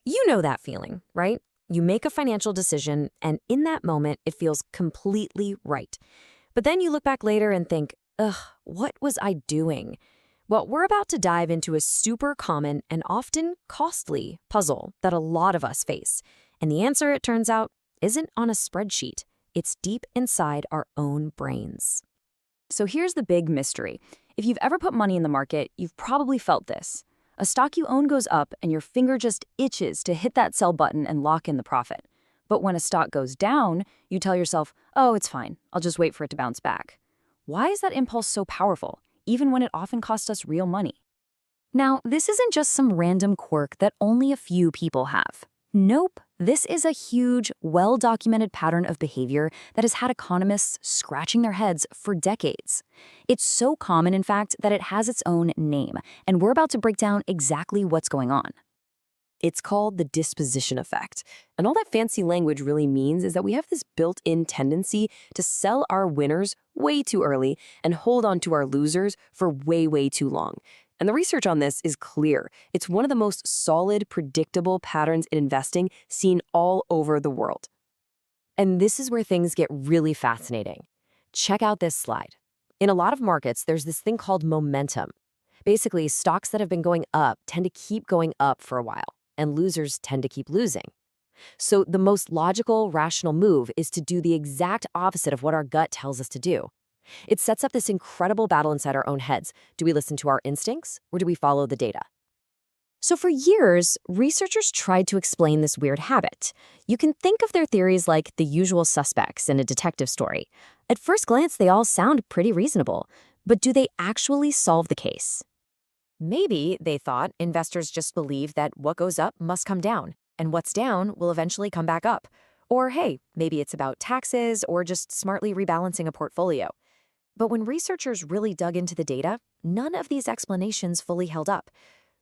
You know that feeling, right? You make a financial decision, and in that moment, it feels completely right. But then you look back later and think, ugh, what was I doing? Well, we're about to dive into a super common and often costly puzzle that a lot of us face. And the answer, it turns out, isn't on a spreadsheet. It's deep inside our own brains. So here's the big mystery. If you've ever put money in the market, you've probably felt this. A stock you own goes up and your finger just itches to hit that sell button and lock in the profit. But when a stock goes down, you tell yourself, oh, it's fine. I'll just wait for it to bounce back. Why is that impulse so powerful, even when it often costs us real money? Now, this isn't just some random quirk that only a few people have. Nope, this is a huge, well-documented pattern of behavior that has had economists scratching their heads for decades. It's so common, in fact, that it has its own name, and we're about to break down exactly what's going on. It's called the disposition effect. And all that fancy language really means is that we have this built-in tendency to sell our winners way too early and hold on to our losers for way, way too long. And the research on this is clear. It's one of the most solid, predictable patterns in investing seen all over the world. And this is where things get really fascinating. Check out this slide. In a lot of markets, there's this thing called momentum. Basically, stocks that have been going up tend to keep going up for a while, and losers tend to keep losing. So the most logical, rational move is to do the exact opposite of what our gut tells us to do. It sets up this incredible battle inside our own heads. Do we listen to our instincts, or do we follow the data? So for years, researchers tried to explain this weird habit. You can think of their theories like the usual suspects in a detective story. At first glance, they all sound pretty reasonable. But do they actually solve the case? Maybe, they thought, investors just believe that what goes up must come down, and what's down will eventually come back up. Or hey, maybe it's about taxes or just smartly rebalancing a portfolio. But when researchers really dug into the data, none of these explanations fully held up.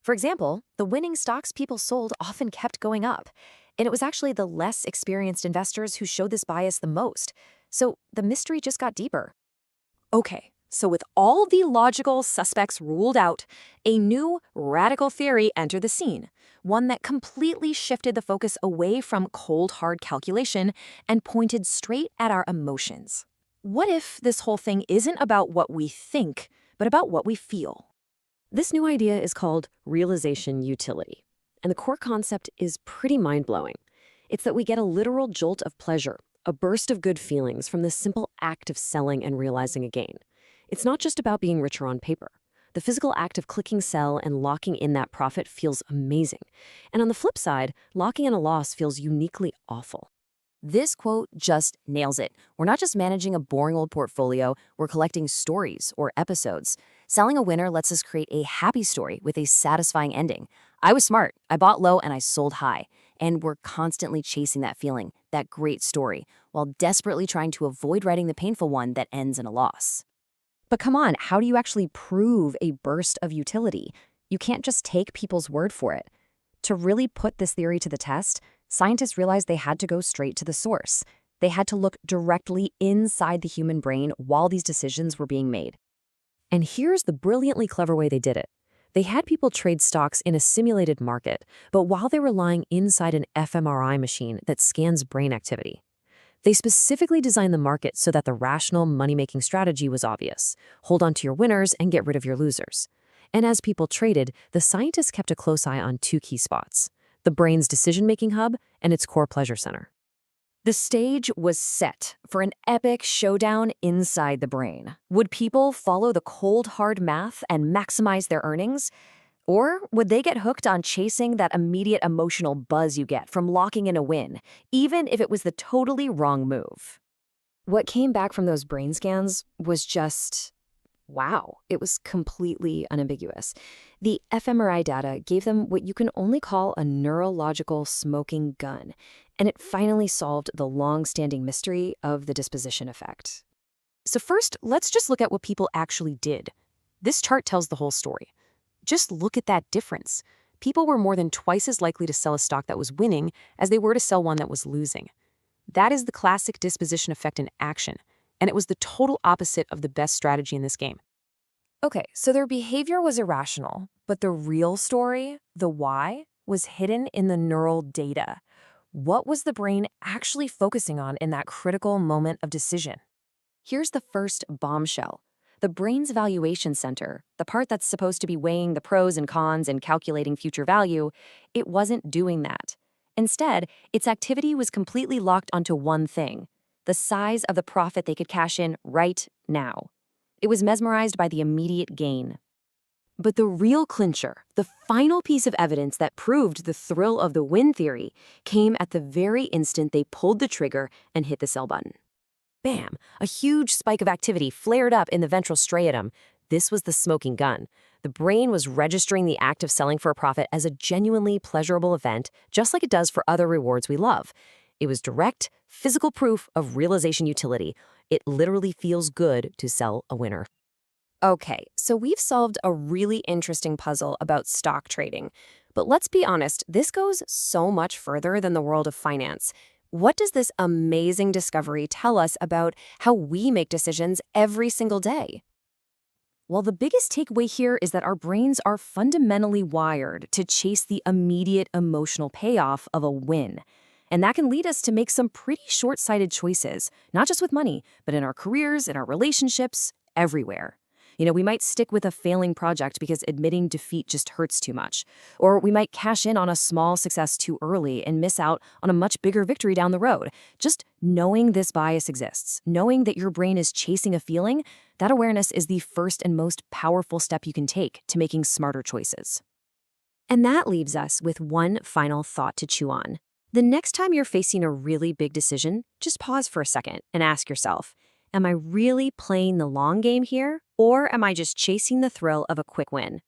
For example, the winning stocks people sold often kept going up, and it was actually the less experienced investors who showed this bias the most. So the mystery just got deeper. Okay, so with all the logical suspects ruled out, a new radical theory entered the scene, one that completely shifted the focus away from cold, hard calculation and pointed straight at our emotions. What if this whole thing isn't about what we think, but about what we feel? This new idea is called realization utility, and the core concept is pretty mind-blowing. It's that we get a literal jolt of pleasure, a burst of good feelings from the simple act of selling and realizing a gain. It's not just about being richer on paper. The physical act of clicking sell and locking in that profit feels amazing. And on the flip side, locking in a loss feels uniquely awful. This quote just nails it. We're not just managing a boring old portfolio, we're collecting stories or episodes. Selling a winner lets us create a happy story with a satisfying ending. I was smart. I bought low and I sold high. And we're constantly chasing that feeling, that great story, while desperately trying to avoid writing the painful one that ends in a loss. But come on, how do you actually prove a burst of utility? You can't just take people's word for it. To really put this theory to the test, scientists realized they had to go straight to the source. They had to look directly inside the human brain while these decisions were being made. And here's the brilliantly clever way they did it. They had people trade stocks in a simulated market, but while they were lying inside an fMRI machine that scans brain activity. They specifically designed the market so that the rational money-making strategy was obvious. Hold on to your winners and get rid of your losers. And as people traded, the scientists kept a close eye on two key spots: the brain's decision-making hub and its core pleasure center. The stage was set for an epic showdown inside the brain. Would people follow the cold, hard math and maximize their earnings? Or would they get hooked on chasing that immediate emotional buzz you get from locking in a win, even if it was the totally wrong move? What came back from those brain scans was just wow. It was completely unambiguous. The fMRI data gave them what you can only call a neurological smoking gun, and it finally solved the long-standing mystery of the disposition effect. So first, let's just look at what people actually did. This chart tells the whole story. Just look at that difference. People were more than twice as likely to sell a stock that was winning as they were to sell one that was losing. That is the classic disposition effect in action, and it was the total opposite of the best strategy in this game. Okay, so their behavior was irrational, but the real story, the why, was hidden in the neural data. What was the brain actually focusing on in that critical moment of decision? Here's the first bombshell. The brain's valuation center, the part that's supposed to be weighing the pros and cons and calculating future value, it wasn't doing that. Instead, its activity was completely locked onto one thing: the size of the profit they could cash in right now. It was mesmerized by the immediate gain. But the real clincher, the final piece of evidence that proved the thrill of the win theory, came at the very instant they pulled the trigger and hit the sell button. Bam! A huge spike of activity flared up in the ventral striatum. This was the smoking gun. The brain was registering the act of selling for a profit as a genuinely pleasurable event, just like it does for other rewards we love. It was direct, physical proof of realization utility. It literally feels good to sell a winner. Okay, so we've solved a really interesting puzzle about stock trading. But let's be honest, this goes so much further than the world of finance. What does this amazing discovery tell us about how we make decisions every single day? Well, the biggest takeaway here is that our brains are fundamentally wired to chase the immediate emotional payoff of a win. And that can lead us to make some pretty short-sighted choices, not just with money, but in our careers, in our relationships, everywhere. We might stick with a failing project because admitting defeat just hurts too much. Or we might cash in on a small success too early and miss out on a much bigger victory down the road. Just knowing this bias exists, knowing that your brain is chasing a feeling, that awareness is the first and most powerful step you can take to making smarter choices. And that leaves us with one final thought to chew on. The next time you're facing a really big decision, just pause for a second and ask yourself, am I really playing the long game here, or am I just chasing the thrill of a quick win?